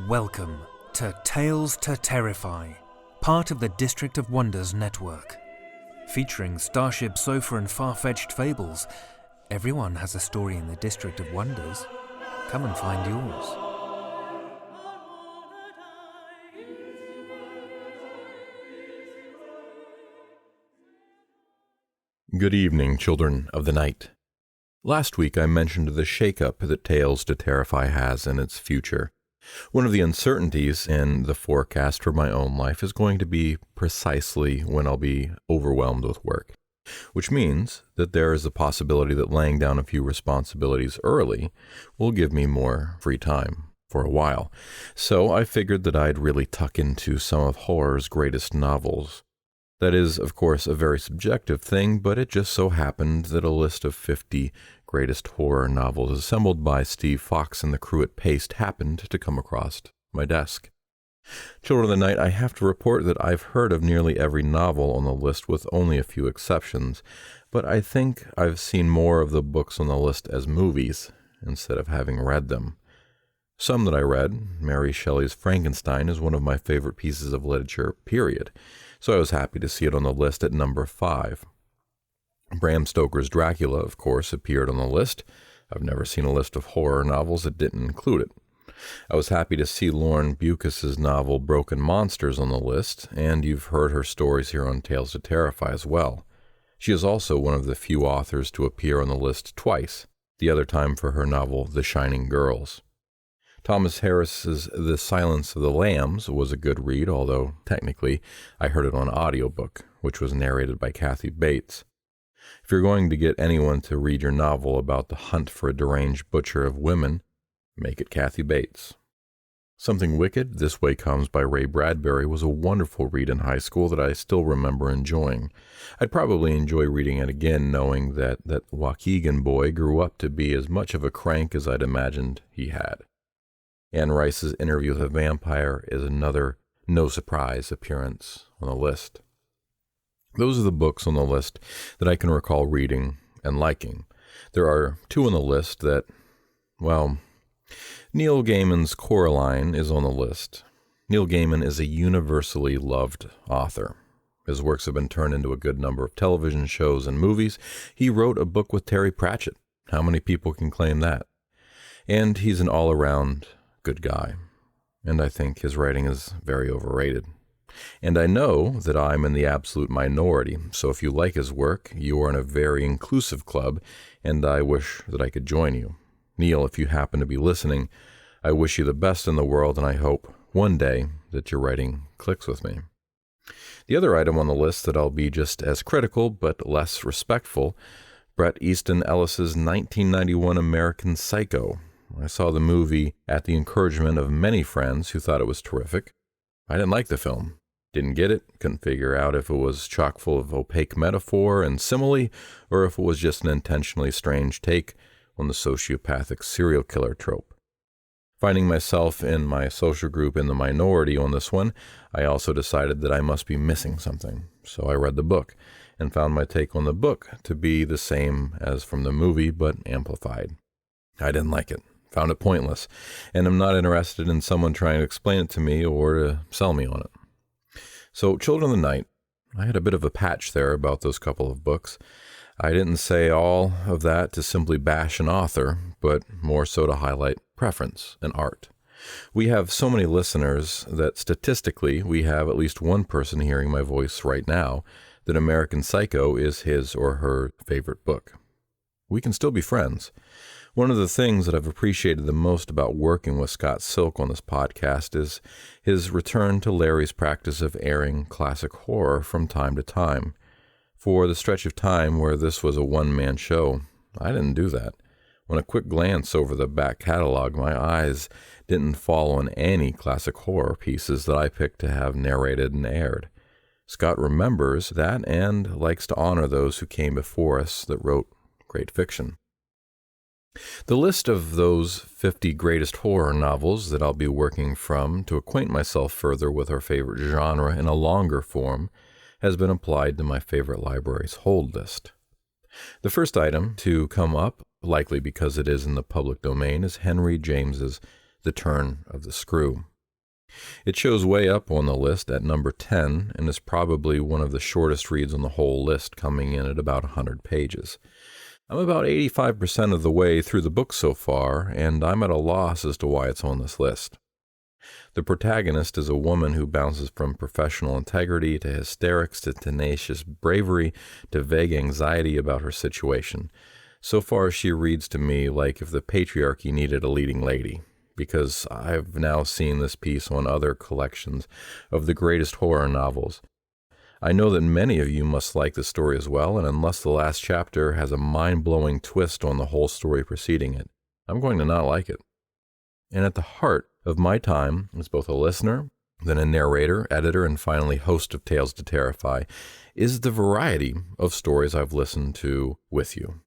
Welcome to Tales to Terrify, part of the District of Wonders network. Featuring Starship Sofa and far-fetched fables, everyone has a story in the District of Wonders. Come and find yours. Good evening, children of the night. Last week I mentioned the shakeup that Tales to Terrify has in its future. One of the uncertainties in the forecast for my own life is going to be precisely when I'll be overwhelmed with work, which means that there is a possibility that laying down a few responsibilities early will give me more free time for a while. So I figured that I'd really tuck into some of horror's greatest novels. That is, of course, a very subjective thing, but it just so happened that a list of 50 greatest horror novels assembled by Steve Fox and the crew at Paste happened to come across my desk. Children of the Night, I have to report that I've heard of nearly every novel on the list with only a few exceptions, but I think I've seen more of the books on the list as movies instead of having read them. Some that I read, Mary Shelley's Frankenstein is one of my favorite pieces of literature, period. So I was happy to see it on the list at number 5. Bram Stoker's Dracula, of course, appeared on the list. I've never seen a list of horror novels that didn't include it. I was happy to see Lauren Bukas's novel Broken Monsters on the list, and you've heard her stories here on Tales to Terrify as well. She is also one of the few authors to appear on the list twice, the other time for her novel The Shining Girls. Thomas Harris's The Silence of the Lambs was a good read, although technically I heard it on audiobook, which was narrated by Kathy Bates. If you're going to get anyone to read your novel about the hunt for a deranged butcher of women, make it Kathy Bates. Something Wicked, This Way Comes by Ray Bradbury was a wonderful read in high school that I still remember enjoying. I'd probably enjoy reading it again knowing that Waukegan boy grew up to be as much of a crank as I'd imagined he had. Anne Rice's Interview with a Vampire is another no-surprise appearance on the list. Those are the books on the list that I can recall reading and liking. There are 2 on the list that, well, Neil Gaiman's Coraline is on the list. Neil Gaiman is a universally loved author. His works have been turned into a good number of television shows and movies. He wrote a book with Terry Pratchett. How many people can claim that? And he's an all-around good guy, and I think his writing is very overrated. And I know that I'm in the absolute minority, so if you like his work, you are in a very inclusive club, and I wish that I could join you. Neil, if you happen to be listening, I wish you the best in the world, and I hope one day that your writing clicks with me. The other item on the list that I'll be just as critical, but less respectful, Bret Easton Ellis's 1991 American Psycho. I saw the movie at the encouragement of many friends who thought it was terrific. I didn't like the film. Didn't get it. Couldn't figure out if it was chock full of opaque metaphor and simile, or if it was just an intentionally strange take on the sociopathic serial killer trope. Finding myself in my social group in the minority on this one, I also decided that I must be missing something. So I read the book and found my take on the book to be the same as from the movie, but amplified. I didn't like it. Found it pointless, and I'm not interested in someone trying to explain it to me or to sell me on it. So, Children of the Night, I had a bit of a patch there about those couple of books. I didn't say all of that to simply bash an author, but more so to highlight preference and art. We have so many listeners that statistically we have at least one person hearing my voice right now that American Psycho is his or her favorite book. We can still be friends. One of the things that I've appreciated the most about working with Scott Silk on this podcast is his return to Larry's practice of airing classic horror from time to time. For the stretch of time where this was a one-man show, I didn't do that. On a quick glance over the back catalog, my eyes didn't fall on any classic horror pieces that I picked to have narrated and aired. Scott remembers that and likes to honor those who came before us that wrote great fiction. The list of those 50 greatest horror novels that I'll be working from to acquaint myself further with our favorite genre in a longer form has been applied to my favorite library's hold list. The first item to come up, likely because it is in the public domain, is Henry James's The Turn of the Screw. It shows way up on the list at number 10 and is probably one of the shortest reads on the whole list, coming in at about 100 pages. I'm about 85% of the way through the book so far, and I'm at a loss as to why it's on this list. The protagonist is a woman who bounces from professional integrity to hysterics to tenacious bravery to vague anxiety about her situation. So far, she reads to me like if the patriarchy needed a leading lady, because I've now seen this piece on other collections of the greatest horror novels. I know that many of you must like the story as well, and unless the last chapter has a mind-blowing twist on the whole story preceding it, I'm going to not like it. And at the heart of my time as both a listener, then a narrator, editor, and finally host of Tales to Terrify is the variety of stories I've listened to with you.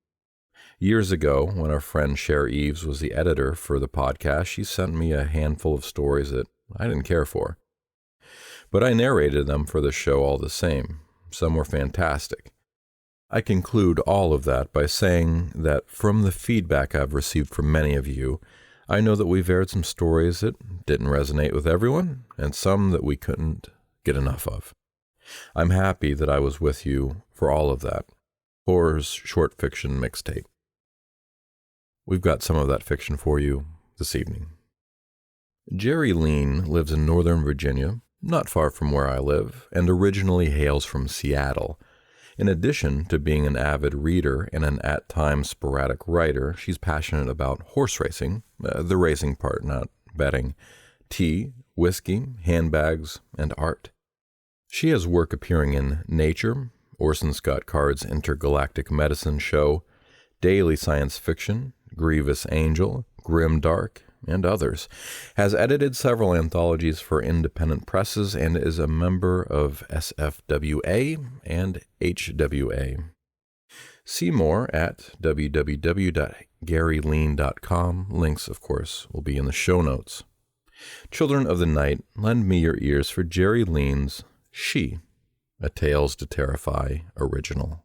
Years ago, when our friend Cher Eves was the editor for the podcast, she sent me a handful of stories that I didn't care for. But I narrated them for the show all the same. Some were fantastic. I conclude all of that by saying that from the feedback I've received from many of you, I know that we've aired some stories that didn't resonate with everyone, and some that we couldn't get enough of. I'm happy that I was with you for all of that. Horror's short fiction mixtape. We've got some of that fiction for you this evening. Gerri Leen lives in Northern Virginia, not far from where I live, and originally hails from Seattle. In addition to being an avid reader and an at-times sporadic writer, she's passionate about horse racing, the racing part, not betting, tea, whiskey, handbags, and art. She has work appearing in Nature, Orson Scott Card's Intergalactic Medicine Show, Daily Science Fiction, Grievous Angel, Grim Dark, and others, has edited several anthologies for independent presses, and is a member of SFWA and HWA. See more at www.gerrileen.com. Links, of course, will be in the show notes. Children of the Night, lend me your ears for Gerri Leen's She, a Tales to Terrify original.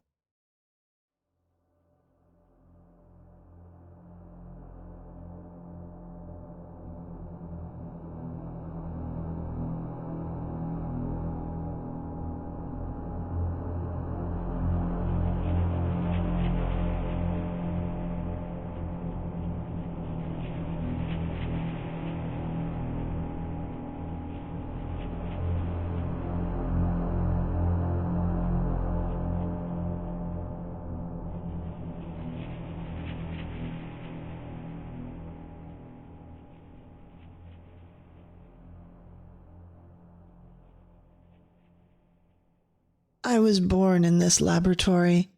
I was born in this laboratory.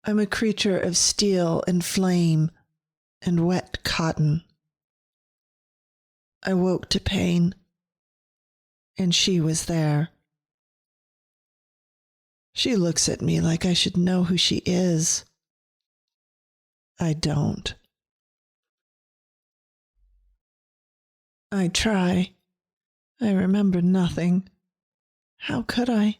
I'm a creature of steel and flame and wet cotton. I woke to pain, and she was there. She looks at me like I should know who she is. I don't. I try. I remember nothing. How could I?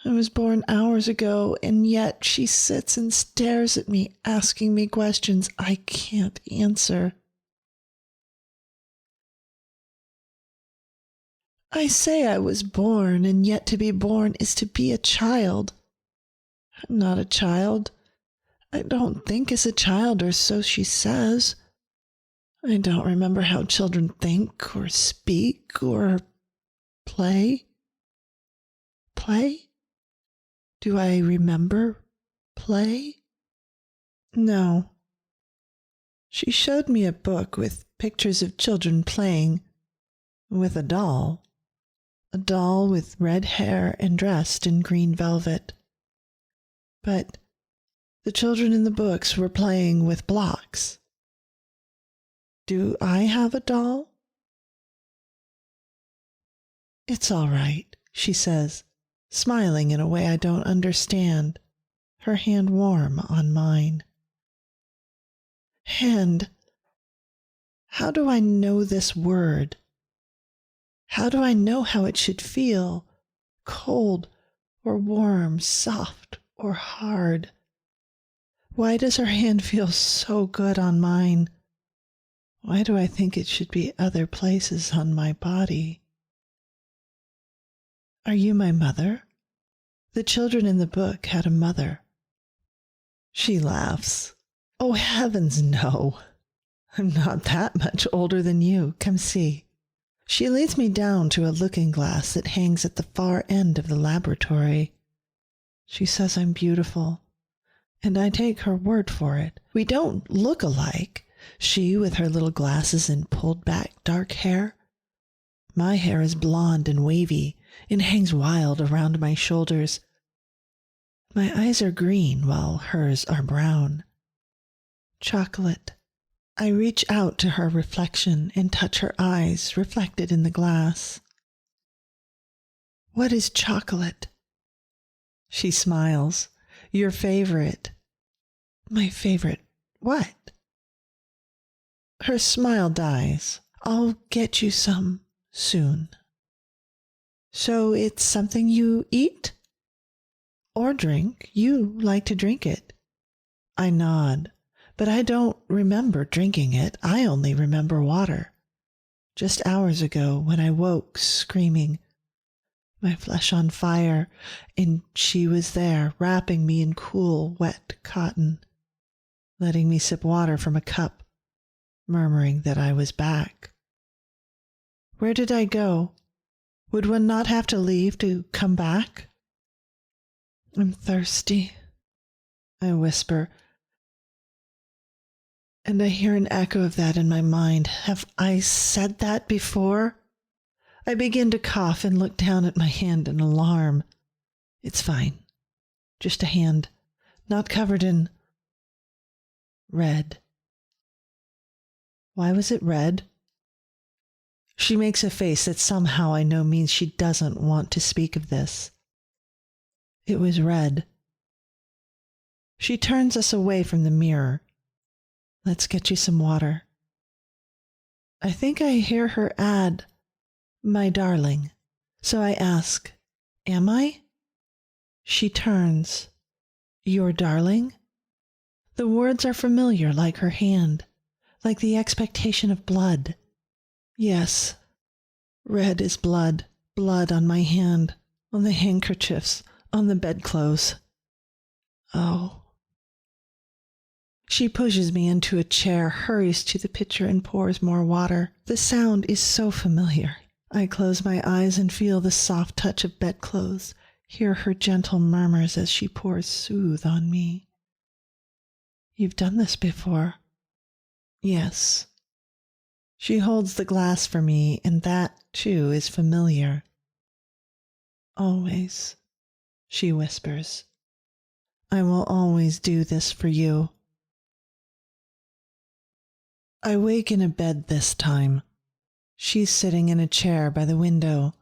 I was born hours ago, and yet she sits and stares at me, asking me questions I can't answer. I say I was born, and yet to be born is to be a child. I'm not a child. I don't think as a child, or so she says. I don't remember how children think, or speak, or play. Play? Do I remember play? No. She showed me a book with pictures of children playing with a doll with red hair and dressed in green velvet. But the children in the books were playing with blocks. Do I have a doll? It's all right, she says, smiling in a way I don't understand, her hand warm on mine. Hand. How do I know this word? How do I know how it should feel? Cold or warm, soft or hard? Why does her hand feel so good on mine? Why do I think it should be other places on my body? Are you my mother? The children in the book had a mother. She laughs. Oh, heavens, no. I'm not that much older than you. Come see. She leads me down to a looking glass that hangs at the far end of the laboratory. She says I'm beautiful, and I take her word for it. We don't look alike, she with her little glasses and pulled back dark hair. My hair is blonde and wavy and hangs wild around my shoulders. My eyes are green while hers are brown. Chocolate. I reach out to her reflection and touch her eyes reflected in the glass. What is chocolate? She smiles. Your favorite. My favorite what? Her smile dies. I'll get you some soon. So it's something you eat? Or drink. You like to drink it. I nod. But I don't remember drinking it. I only remember water. Just hours ago when I woke screaming, my flesh on fire, and she was there wrapping me in cool, wet cotton, letting me sip water from a cup, murmuring that I was back. Where did I go? Would one not have to leave to come back? I'm thirsty, I whisper. And I hear an echo of that in my mind. Have I said that before? I begin to cough and look down at my hand in alarm. It's fine. Just a hand, not covered in red. Why was it red? She makes a face that somehow I know means she doesn't want to speak of this. It was red. She turns us away from the mirror. Let's get you some water. I think I hear her add, my darling. So I ask, am I? She turns, your darling? The words are familiar, like her hand, like the expectation of blood. Yes, red is blood, blood on my hand, on the handkerchiefs, on the bedclothes. Oh. She pushes me into a chair, hurries to the pitcher and pours more water. The sound is so familiar. I close my eyes and feel the soft touch of bedclothes, hear her gentle murmurs as she pours soothe on me. You've done this before. Yes. She holds the glass for me, and that, too, is familiar. Always, she whispers. I will always do this for you. I wake in a bed this time. She's sitting in a chair by the window,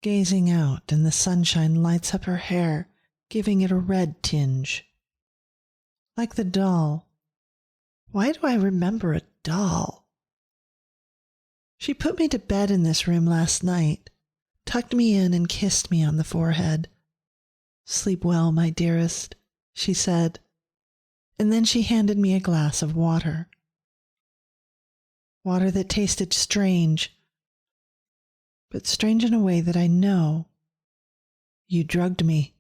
gazing out, and the sunshine lights up her hair, giving it a red tinge. Like the doll. Why do I remember a doll? She put me to bed in this room last night, tucked me in and kissed me on the forehead. Sleep well, my dearest, she said, and then she handed me a glass of water. Water that tasted strange, but strange in a way that I know. You drugged me.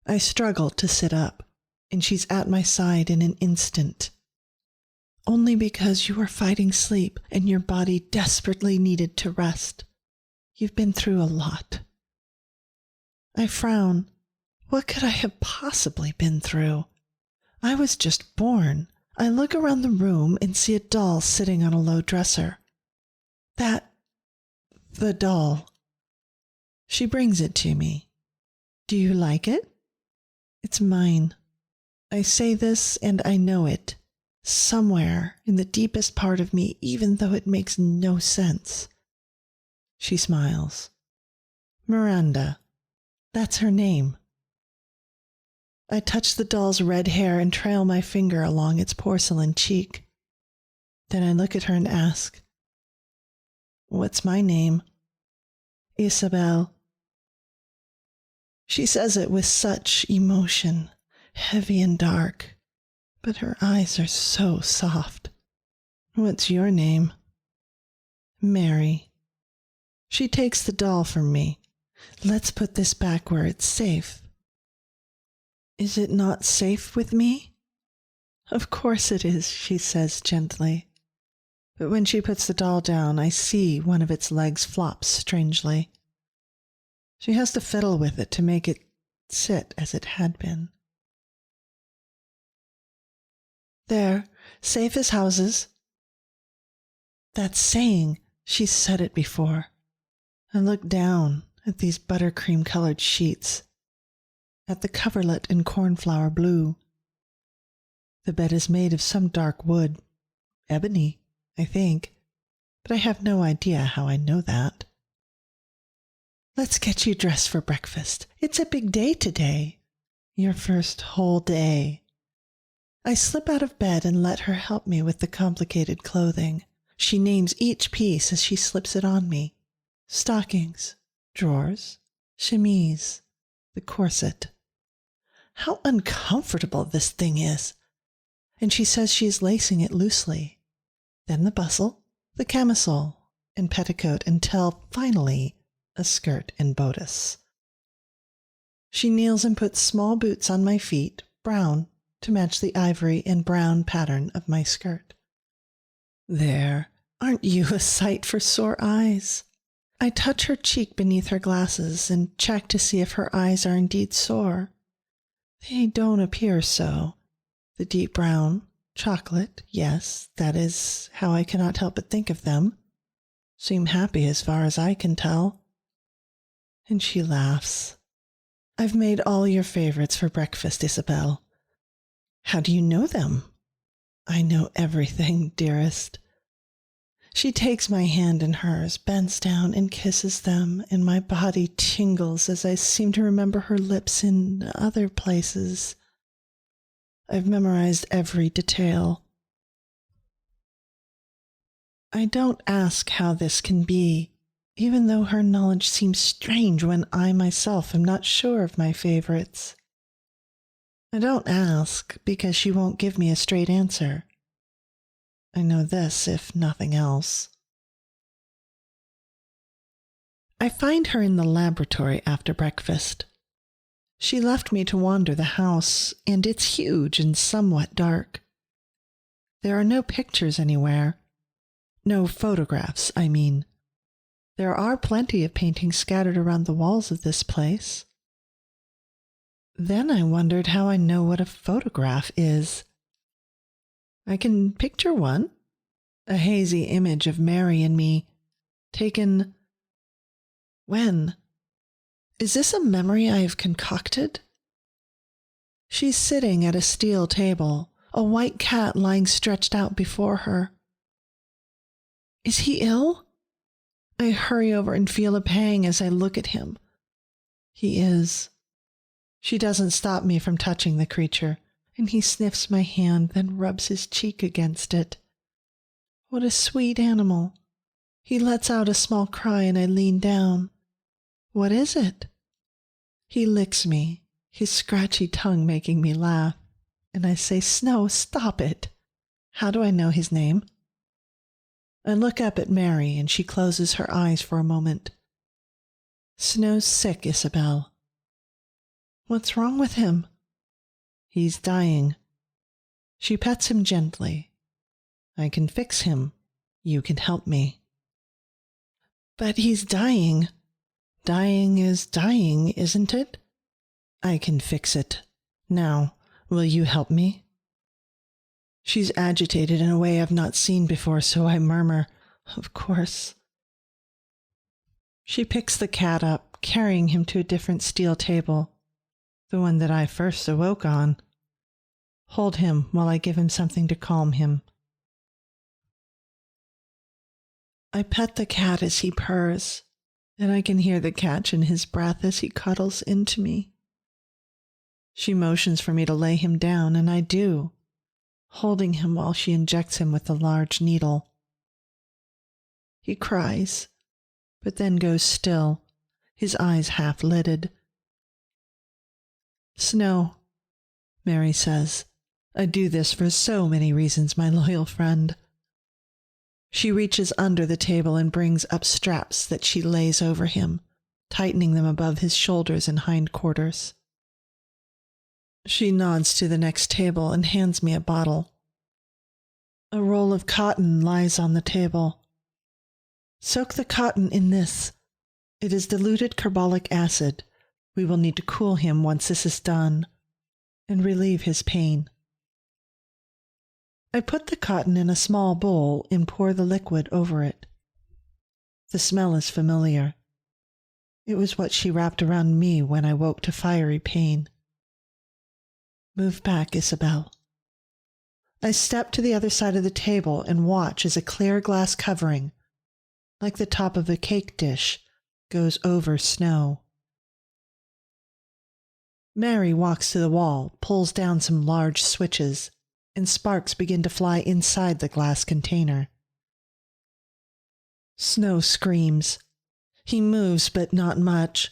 I struggled to sit up, and she's at my side in an instant. Only because you were fighting sleep and your body desperately needed to rest. You've been through a lot. I frown. What could I have possibly been through? I was just born. I look around the room and see a doll sitting on a low dresser. The doll. She brings it to me. Do you like it? It's mine. I say this and I know it. Somewhere in the deepest part of me, even though it makes no sense. She smiles. Miranda. That's her name. I touch the doll's red hair and trail my finger along its porcelain cheek. Then I look at her and ask, what's my name? Isabel. She says it with such emotion, heavy and dark, but her eyes are so soft. What's your name? Mary. She takes the doll from me. Let's put this back where it's safe. Is it not safe with me? Of course it is, she says gently. But when she puts the doll down, I see one of its legs flops strangely. She has to fiddle with it to make it sit as it had been. There, safe as houses. That's saying she's said it before. I look down at these buttercream-colored sheets, at the coverlet in cornflower blue. The bed is made of some dark wood, ebony, I think, but I have no idea how I know that. Let's get you dressed for breakfast. It's a big day today. Your first whole day. I slip out of bed and let her help me with the complicated clothing. She names each piece as she slips it on me. Stockings, drawers, chemise, the corset. How uncomfortable this thing is. And she says she is lacing it loosely. Then the bustle, the camisole, and petticoat until, finally, a skirt and bodice. She kneels and puts small boots on my feet, brown, to match the ivory and brown pattern of my skirt. There, aren't you a sight for sore eyes? I touch her cheek beneath her glasses and check to see if her eyes are indeed sore. They don't appear so. The deep brown, chocolate, yes, that is how I cannot help but think of them, seem happy as far as I can tell. And she laughs. I've made all your favorites for breakfast, Isabel. How do you know them? I know everything, dearest. She takes my hand in hers, bends down and kisses them, and my body tingles as I seem to remember her lips in other places. I've memorized every detail. I don't ask how this can be, even though her knowledge seems strange when I myself am not sure of my favorites. I don't ask because she won't give me a straight answer. I know this, if nothing else. I find her in the laboratory after breakfast. She left me to wander the house, and it's huge and somewhat dark. There are no pictures anywhere. No photographs, I mean. There are plenty of paintings scattered around the walls of this place. Then I wondered how I know what a photograph is. I can picture one, a hazy image of Mary and me, taken... When? Is this a memory I have concocted? She's sitting at a steel table, a white cat lying stretched out before her. Is he ill? I hurry over and feel a pang as I look at him. He is. She doesn't stop me from touching the creature, and he sniffs my hand, then rubs his cheek against it. What a sweet animal. He lets out a small cry, and I lean down. What is it? He licks me, his scratchy tongue making me laugh, and I say, Snow, stop it. How do I know his name? I look up at Mary, and she closes her eyes for a moment. Snow's sick, Isabel. What's wrong with him? He's dying. She pets him gently. I can fix him. You can help me. But he's dying. Dying is dying, isn't it? I can fix it. Now, will you help me? She's agitated in a way I've not seen before, so I murmur, Of course. She picks the cat up, carrying him to a different steel table, the one that I first awoke on. Hold him while I give him something to calm him. I pet the cat as he purrs, and I can hear the catch in his breath as he cuddles into me. She motions for me to lay him down, and I do, holding him while she injects him with a large needle. He cries, but then goes still, his eyes half-lidded. Snow, Mary says, I do this for so many reasons, my loyal friend. She reaches under the table and brings up straps that she lays over him, tightening them above his shoulders and hindquarters. She nods to the next table and hands me a bottle. A roll of cotton lies on the table. Soak the cotton in this. It is diluted carbolic acid. We will need to cool him once this is done and relieve his pain. I put the cotton in a small bowl and pour the liquid over it. The smell is familiar. It was what she wrapped around me when I woke to fiery pain. Move back, Isabel. I step to the other side of the table and watch as a clear glass covering, like the top of a cake dish, goes over Snow. Mary walks to the wall, pulls down some large switches, and sparks begin to fly inside the glass container. Snow screams. He moves, but not much.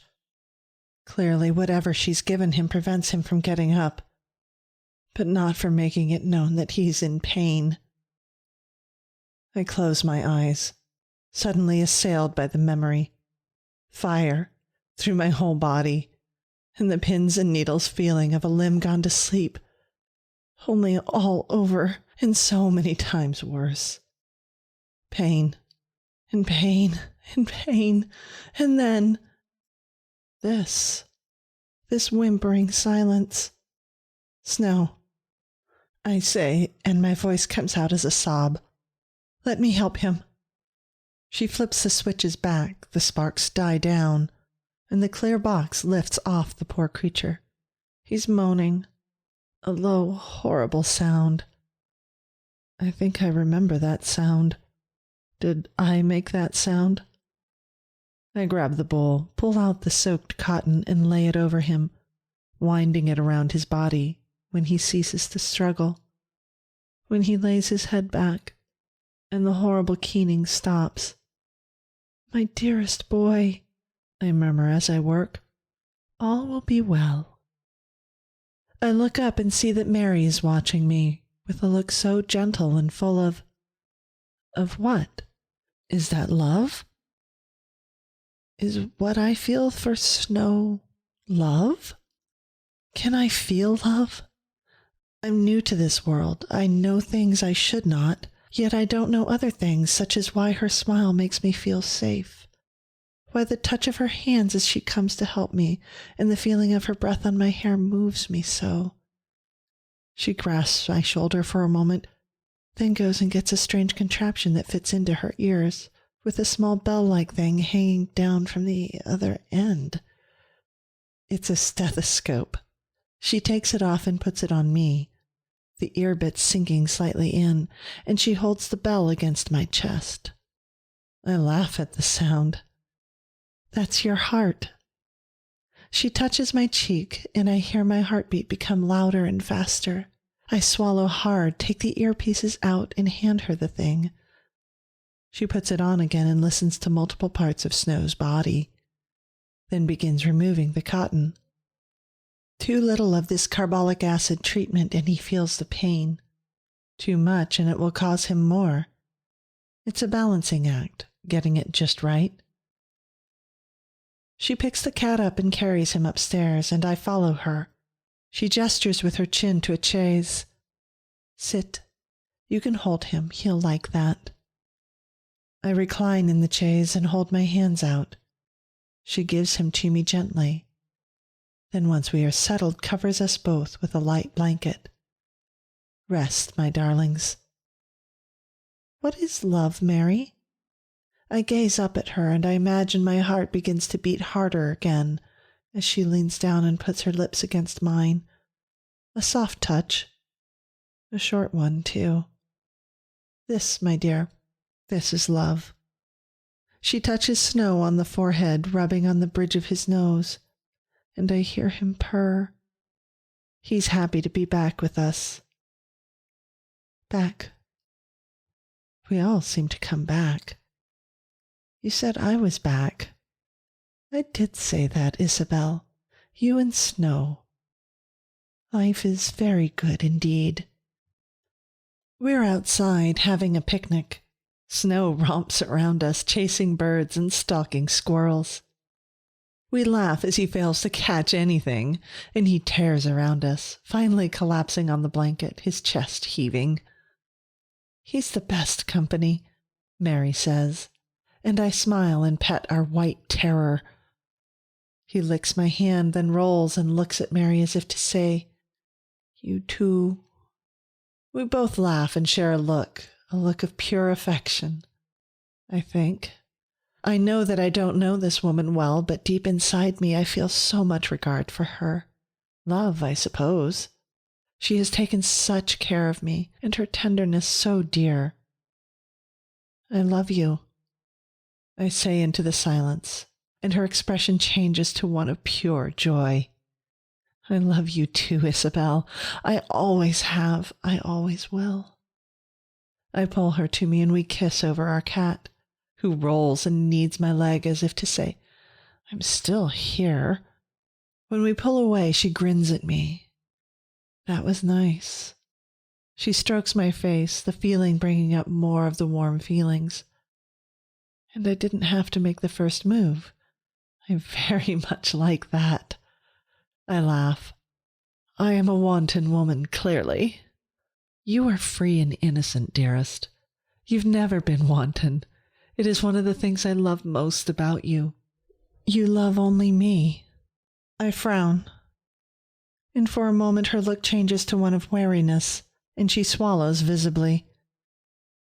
Clearly, whatever she's given him prevents him from getting up, but not from making it known that he's in pain. I close my eyes, suddenly assailed by the memory. Fire through my whole body, and the pins and needles feeling of a limb gone to sleep, only all over and so many times worse. Pain, and pain, and pain, and then this whimpering silence. Snow, I say, and my voice comes out as a sob. Let me help him. She flips the switches back, the sparks die down, and the clear box lifts off the poor creature. He's moaning, a low, horrible sound. I think I remember that sound. Did I make that sound? I grab the bowl, pull out the soaked cotton, and lay it over him, winding it around his body when he ceases to struggle, when he lays his head back, and the horrible keening stops. My dearest boy, I murmur as I work, all will be well. I look up and see that Mary is watching me with a look so gentle and full of what? Is that love? Is what I feel for Snow love? Can I feel love? I'm new to this world. I know things I should not, yet I don't know other things, such as why her smile makes me feel safe, why the touch of her hands as she comes to help me and the feeling of her breath on my hair moves me so. She grasps my shoulder for a moment, then goes and gets a strange contraption that fits into her ears, with a small bell-like thing hanging down from the other end. It's a stethoscope. She takes it off and puts it on me, the ear bits sinking slightly in, and she holds the bell against my chest. I laugh at the sound. That's your heart. She touches my cheek, and I hear my heartbeat become louder and faster. I swallow hard, take the earpieces out, and hand her the thing. She puts it on again and listens to multiple parts of Snow's body, then begins removing the cotton. Too little of this carbolic acid treatment and he feels the pain. Too much and it will cause him more. It's a balancing act, getting it just right. She picks the cat up and carries him upstairs, and I follow her. She gestures with her chin to a chaise. Sit. You can hold him. He'll like that. I recline in the chaise and hold my hands out. She gives him to me gently. Then once we are settled, covers us both with a light blanket. Rest, my darlings. What is love, Mary? I gaze up at her, and I imagine my heart begins to beat harder again as she leans down and puts her lips against mine. A soft touch. A short one, too. This, my dear, this is love. She touches Snow on the forehead, rubbing on the bridge of his nose, and I hear him purr. He's happy to be back with us. Back. We all seem to come back. You said I was back. I did say that, Isabel. You and Snow. Life is very good indeed. We're outside having a picnic. Snow romps around us, chasing birds and stalking squirrels. We laugh as he fails to catch anything, and he tears around us, finally collapsing on the blanket, his chest heaving. He's the best company, Mary says, and I smile and pet our white terror. He licks my hand, then rolls and looks at Mary as if to say, "You too." We both laugh and share a look of pure affection, I think. I know that I don't know this woman well, but deep inside me I feel so much regard for her. Love, I suppose. She has taken such care of me, and her tenderness so dear. "I love you," I say into the silence, and her expression changes to one of pure joy. "I love you too, Isabel. I always have. I always will." I pull her to me and we kiss over our cat, who rolls and kneads my leg as if to say, "I'm still here." When we pull away, she grins at me. That was nice. She strokes my face, the feeling bringing up more of the warm feelings. And I didn't have to make the first move. I very much like that. I laugh. I am a wanton woman, clearly. You are free and innocent, dearest. You've never been wanton. It is one of the things I love most about you. You love only me. I frown. And for a moment her look changes to one of wariness, and she swallows visibly.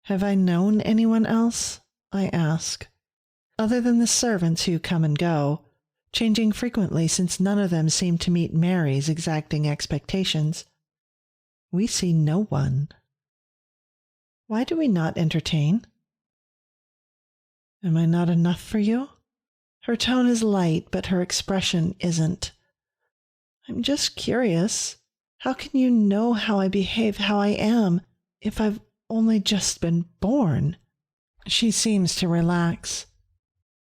"Have I known anyone else?" I ask. "Other than the servants who come and go, changing frequently since none of them seem to meet Mary's exacting expectations. We see no one. Why do we not entertain?" "Am I not enough for you?" Her tone is light, but her expression isn't. "I'm just curious. How can you know how I behave, how I am, if I've only just been born?" She seems to relax.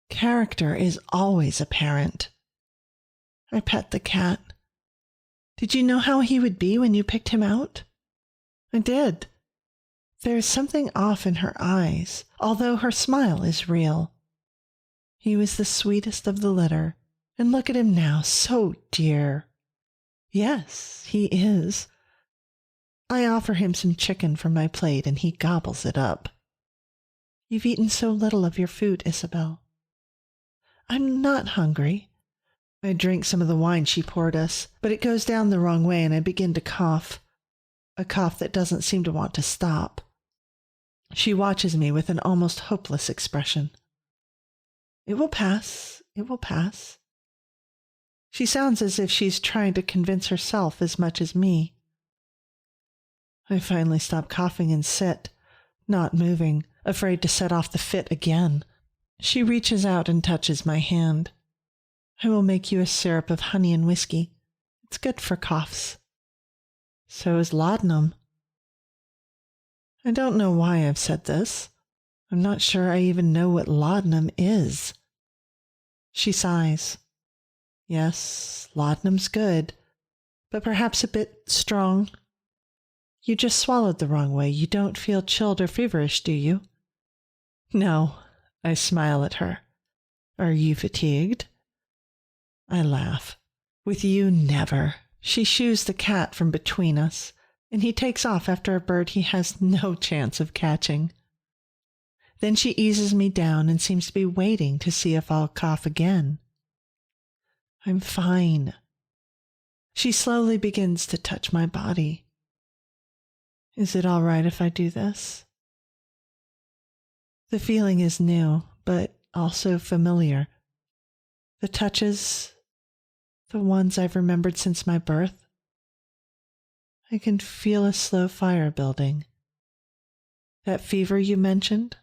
Character is always apparent. I pet the cat. "Did you know how he would be when you picked him out?" "I did." There's something off in her eyes, although her smile is real. "He was the sweetest of the litter, and look at him now, so dear." "Yes, he is." I offer him some chicken from my plate, and he gobbles it up. "You've eaten so little of your food, Isabel." "I'm not hungry." I drink some of the wine she poured us, but it goes down the wrong way and I begin to cough. A cough that doesn't seem to want to stop. She watches me with an almost hopeless expression. "It will pass. It will pass." She sounds as if she's trying to convince herself as much as me. I finally stop coughing and sit, not moving, afraid to set off the fit again. She reaches out and touches my hand. "I will make you a syrup of honey and whiskey. It's good for coughs." "So is laudanum." I don't know why I've said this. I'm not sure I even know what laudanum is. She sighs. "Yes, laudanum's good, but perhaps a bit strong. You just swallowed the wrong way. You don't feel chilled or feverish, do you?" "No." I smile at her. "Are you fatigued?" I laugh. "With you, never." She shoos the cat from between us, and he takes off after a bird he has no chance of catching. Then she eases me down and seems to be waiting to see if I'll cough again. "I'm fine." She slowly begins to touch my body. "Is it all right if I do this?" The feeling is new, but also familiar. The touches, the ones I've remembered since my birth. I can feel a slow fire building. "That fever you mentioned?"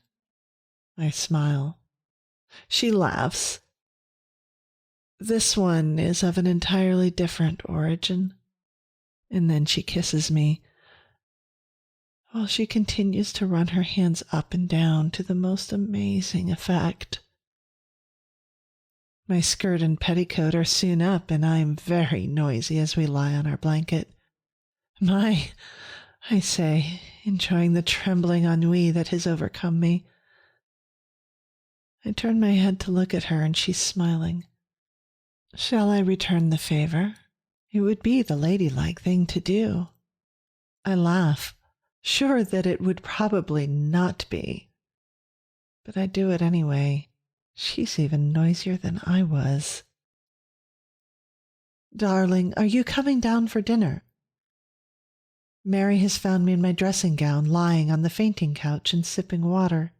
I smile. She laughs. "This one is of an entirely different origin." And then she kisses me, while she continues to run her hands up and down to the most amazing effect. My skirt and petticoat are soon up, and I am very noisy as we lie on our blanket. "My," I say, enjoying the trembling ennui that has overcome me, I turn my head to look at her, and she's smiling. Shall I return the favor? It would be the ladylike thing to do. I laugh, sure that it would probably not be. But I do it anyway. She's even noisier than I was. Darling, are you coming down for dinner? Mary has found me in my dressing gown, lying on the fainting couch and sipping water.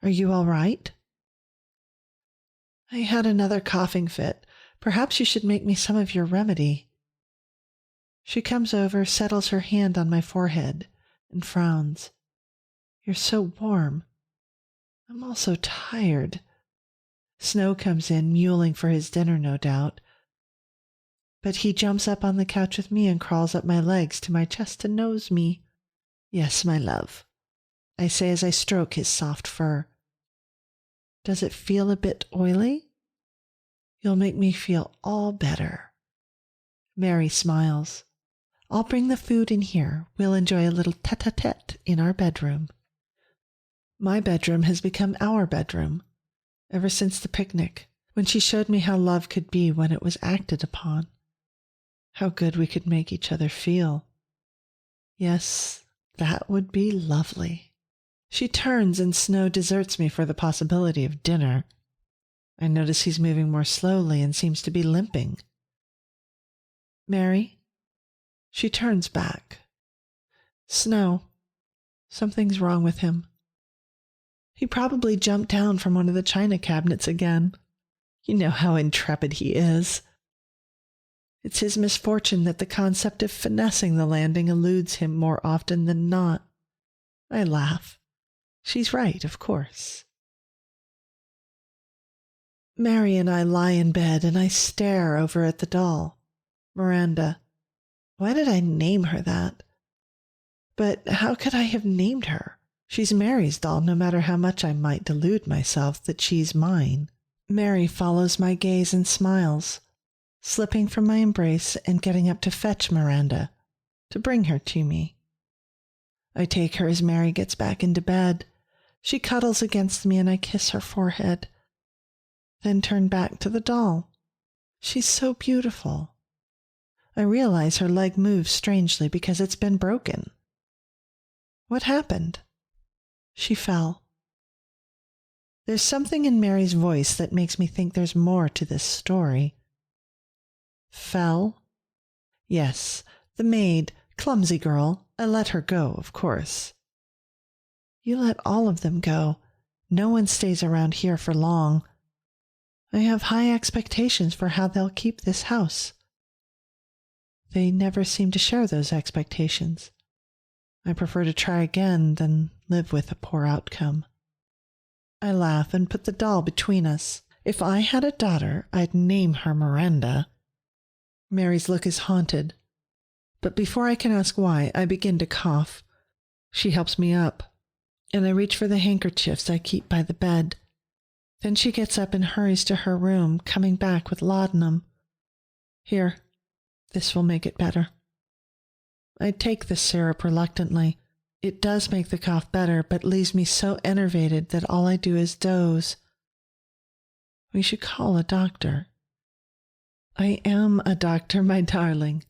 Are you all right? I had another coughing fit. Perhaps you should make me some of your remedy. She comes over, settles her hand on my forehead, and frowns. You're so warm. I'm also tired. Snow comes in, mewling for his dinner, no doubt. But he jumps up on the couch with me and crawls up my legs to my chest to nose me. Yes, my love, I say as I stroke his soft fur. Does it feel a bit oily? You'll make me feel all better. Mary smiles. I'll bring the food in here. We'll enjoy a little tete-a-tete in our bedroom. My bedroom has become our bedroom, ever since the picnic, when she showed me how love could be when it was acted upon. How good we could make each other feel. Yes, that would be lovely. She turns and Snow deserts me for the possibility of dinner. I notice he's moving more slowly and seems to be limping. Mary? She turns back. Snow, something's wrong with him. He probably jumped down from one of the china cabinets again. You know how intrepid he is. It's his misfortune that the concept of finessing the landing eludes him more often than not. I laugh. She's right, of course. Mary and I lie in bed, and I stare over at the doll. Miranda. Why did I name her that? But how could I have named her? She's Mary's doll, no matter how much I might delude myself that she's mine. Mary follows my gaze and smiles, slipping from my embrace and getting up to fetch Miranda, to bring her to me. I take her as Mary gets back into bed. She cuddles against me and I kiss her forehead, then turn back to the doll. She's so beautiful. I realize her leg moves strangely because it's been broken. What happened? She fell. There's something in Mary's voice that makes me think there's more to this story. Fell? Yes, the maid, clumsy girl. I let her go, of course. You let all of them go. No one stays around here for long. I have high expectations for how they'll keep this house. They never seem to share those expectations. I prefer to try again than live with a poor outcome. I laugh and put the doll between us. If I had a daughter, I'd name her Miranda. Mary's look is haunted, but before I can ask why, I begin to cough. She helps me up, and I reach for the handkerchiefs I keep by the bed. Then she gets up and hurries to her room, coming back with laudanum. Here, this will make it better. I take the syrup reluctantly. It does make the cough better, but leaves me so enervated that all I do is doze. We should call a doctor. I am a doctor, my darling.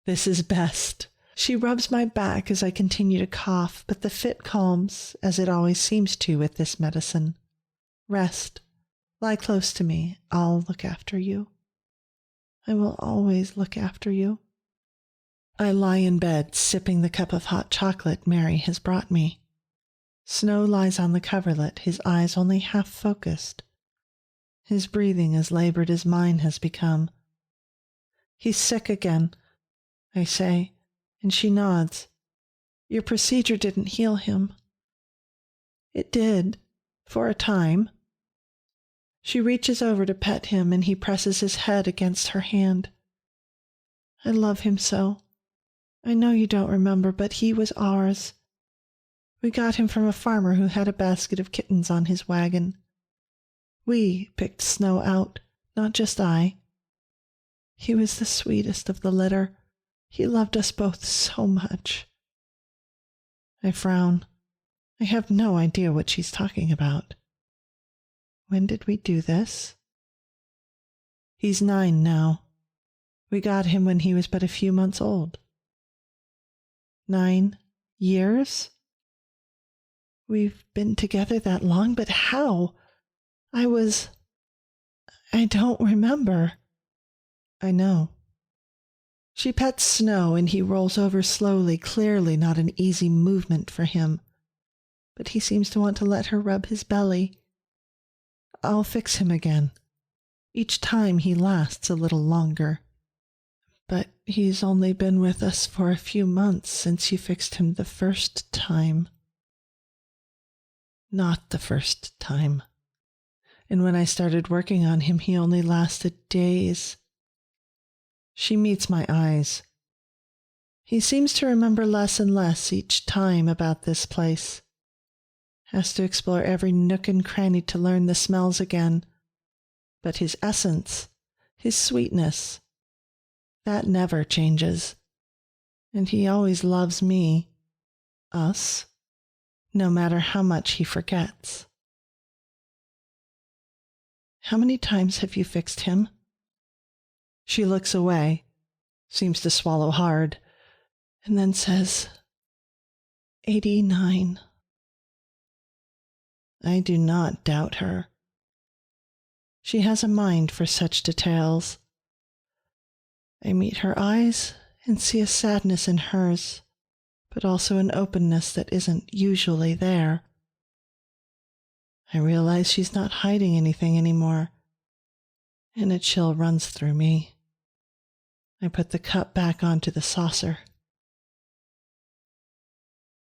This is best. She rubs my back as I continue to cough, but the fit calms, as it always seems to with this medicine. Rest. Lie close to me. I'll look after you. I will always look after you. I lie in bed, sipping the cup of hot chocolate Mary has brought me. Snow lies on the coverlet, his eyes only half focused. His breathing as labored as mine has become. He's sick again, I say, and she nods. Your procedure didn't heal him. It did, for a time. She reaches over to pet him, and he presses his head against her hand. I love him so. I know you don't remember, but he was ours. We got him from a farmer who had a basket of kittens on his wagon. We picked Snow out, not just I. He was the sweetest of the litter. He loved us both so much. I frown. I have no idea what she's talking about. When did we do this? He's 9 now. We got him when he was but a few months old. 9 years? We've been together that long, but how? I don't remember. I know. She pets Snow, and he rolls over slowly, clearly not an easy movement for him. But he seems to want to let her rub his belly. I'll fix him again. Each time he lasts a little longer. But he's only been with us for a few months since you fixed him the first time. Not the first time. And when I started working on him, he only lasted days. She meets my eyes. He seems to remember less and less each time about this place. Has to explore every nook and cranny to learn the smells again. But his essence, his sweetness, that never changes. And he always loves me, us, no matter how much he forgets. How many times have you fixed him? She looks away, seems to swallow hard, and then says, 89. I do not doubt her. She has a mind for such details. I meet her eyes and see a sadness in hers, but also an openness that isn't usually there. I realize she's not hiding anything anymore, and a chill runs through me. I put the cup back onto the saucer.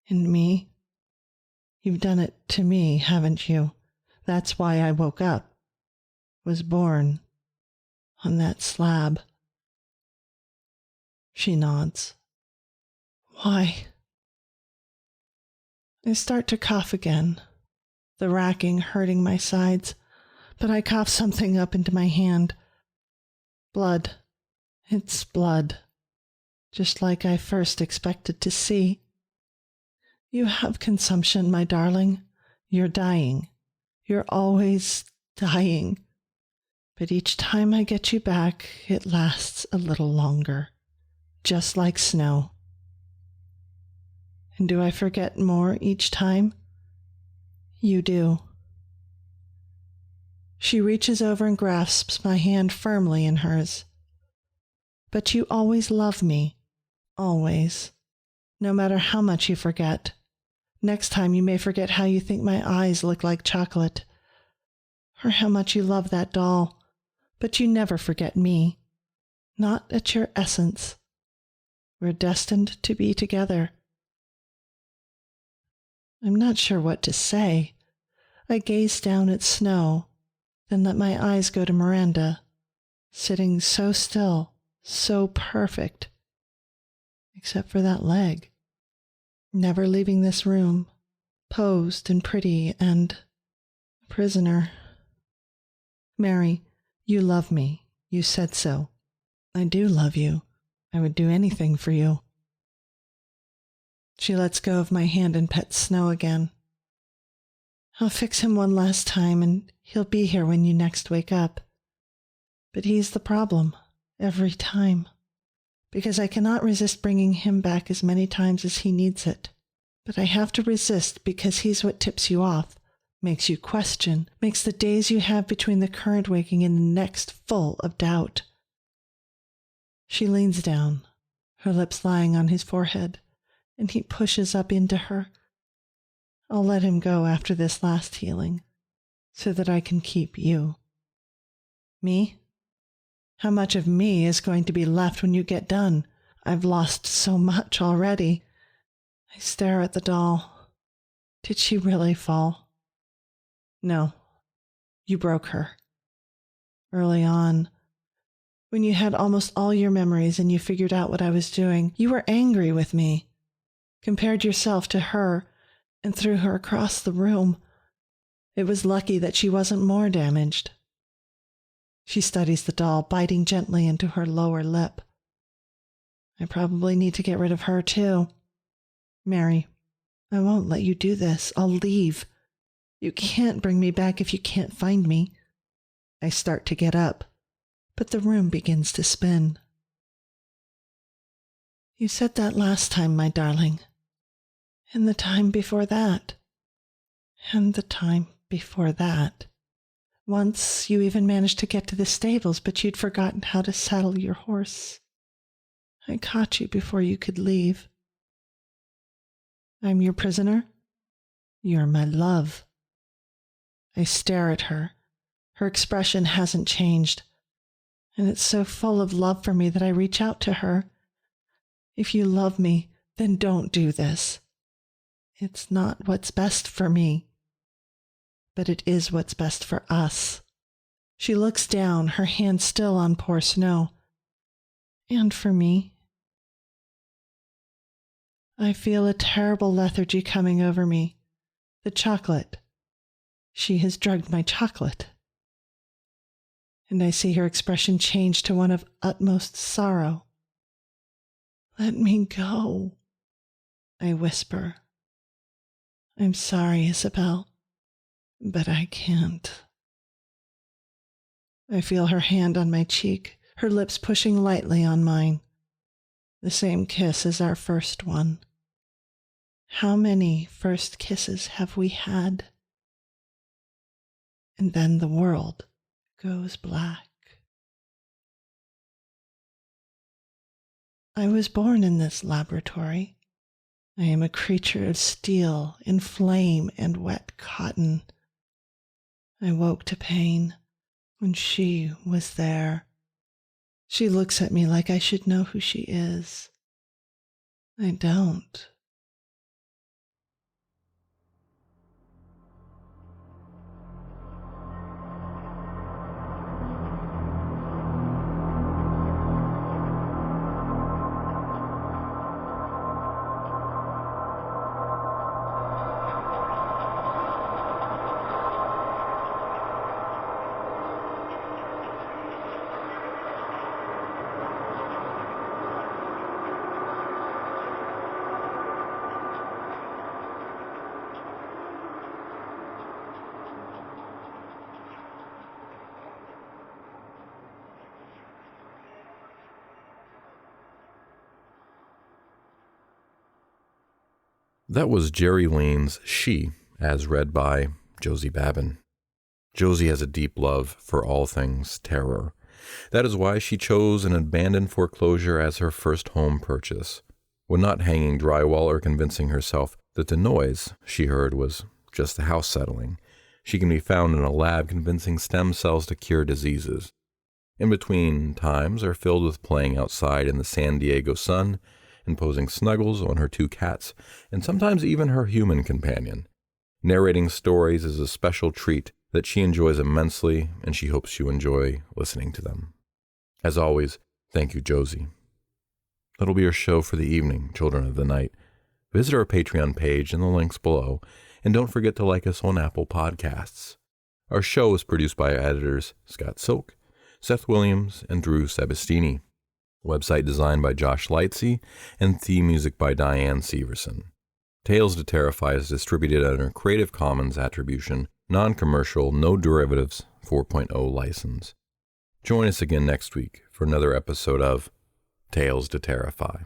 And me? You've done it to me, haven't you? That's why I woke up, was born on that slab. She nods. Why? I start to cough again, the racking hurting my sides, but I cough something up into my hand. Blood. It's blood, just like I first expected to see. You have consumption, my darling. You're dying. You're always dying. But each time I get you back, it lasts a little longer, just like Snow. And do I forget more each time? You do. She reaches over and grasps my hand firmly in hers. But you always love me, always, no matter how much you forget. Next time you may forget how you think my eyes look like chocolate, or how much you love that doll, but you never forget me, not at your essence. We're destined to be together. I'm not sure what to say. I gaze down at Snow, then let my eyes go to Miranda, sitting so still, so perfect, except for that leg, never leaving this room, posed and pretty and a prisoner. Mary, you love me. You said so. I do love you. I would do anything for you. She lets go of my hand and pets Snow again. I'll fix him one last time, and he'll be here when you next wake up. But he's the problem, every time, because I cannot resist bringing him back as many times as he needs it. But I have to resist because he's what tips you off, makes you question, makes the days you have between the current waking and the next full of doubt. She leans down, her lips lying on his forehead, and he pushes up into her. I'll let him go after this last healing, so that I can keep you. Me? How much of me is going to be left when you get done? I've lost so much already. I stare at the doll. Did she really fall? No. You broke her. Early on, when you had almost all your memories and you figured out what I was doing, you were angry with me, compared yourself to her, and threw her across the room. It was lucky that she wasn't more damaged. She studies the doll, biting gently into her lower lip. I probably need to get rid of her, too. Mary, I won't let you do this. I'll leave. You can't bring me back if you can't find me. I start to get up, but the room begins to spin. You said that last time, my darling, and the time before that, and the time before that. Once you even managed to get to the stables, but you'd forgotten how to saddle your horse. I caught you before you could leave. I'm your prisoner. You're my love. I stare at her. Her expression hasn't changed, and it's so full of love for me that I reach out to her. If you love me, then don't do this. It's not what's best for me, but it is what's best for us. She looks down, her hand still on poor Snow. And for me. I feel a terrible lethargy coming over me. The chocolate. She has drugged my chocolate. And I see her expression change to one of utmost sorrow. Let me go, I whisper. I'm sorry, Isabel, but I can't. I feel her hand on my cheek, her lips pushing lightly on mine. The same kiss as our first one. How many first kisses have we had? And then the world goes black. I was born in this laboratory. I am a creature of steel and flame and wet cotton. I woke to pain when she was there. She looks at me like I should know who she is. I don't. That was Gerri Leen's She, as read by Josie Babin. Josie has a deep love for all things terror. That is why she chose an abandoned foreclosure as her first home purchase. When not hanging drywall or convincing herself that the noise she heard was just the house settling, she can be found in a lab convincing stem cells to cure diseases. In between times are filled with playing outside in the San Diego sun, imposing snuggles on her 2 cats, and sometimes even her human companion. Narrating stories is a special treat that she enjoys immensely, and she hopes you enjoy listening to them. As always, thank you, Josie. That'll be our show for the evening, Children of the Night. Visit our Patreon page in the links below, and don't forget to like us on Apple Podcasts. Our show is produced by our editors Scott Silk, Seth Williams, and Drew Sebastini. Website designed by Josh Lightsey, and theme music by Diane Severson. Tales to Terrify is distributed under Creative Commons Attribution, Non-Commercial, No Derivatives 4.0 license. Join us again next week for another episode of Tales to Terrify.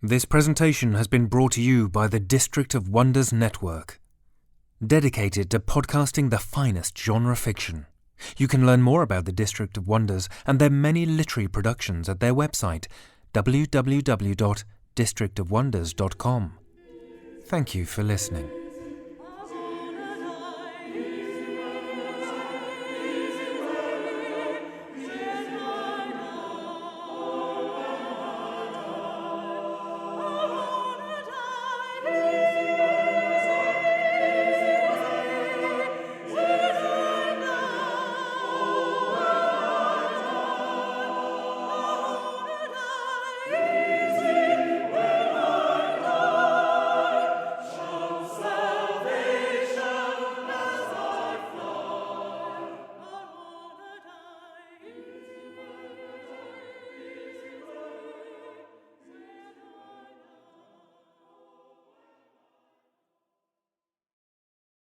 This presentation has been brought to you by the District of Wonders Network, dedicated to podcasting the finest genre fiction. You can learn more about the District of Wonders and their many literary productions at their website, www.districtofwonders.com. Thank you for listening.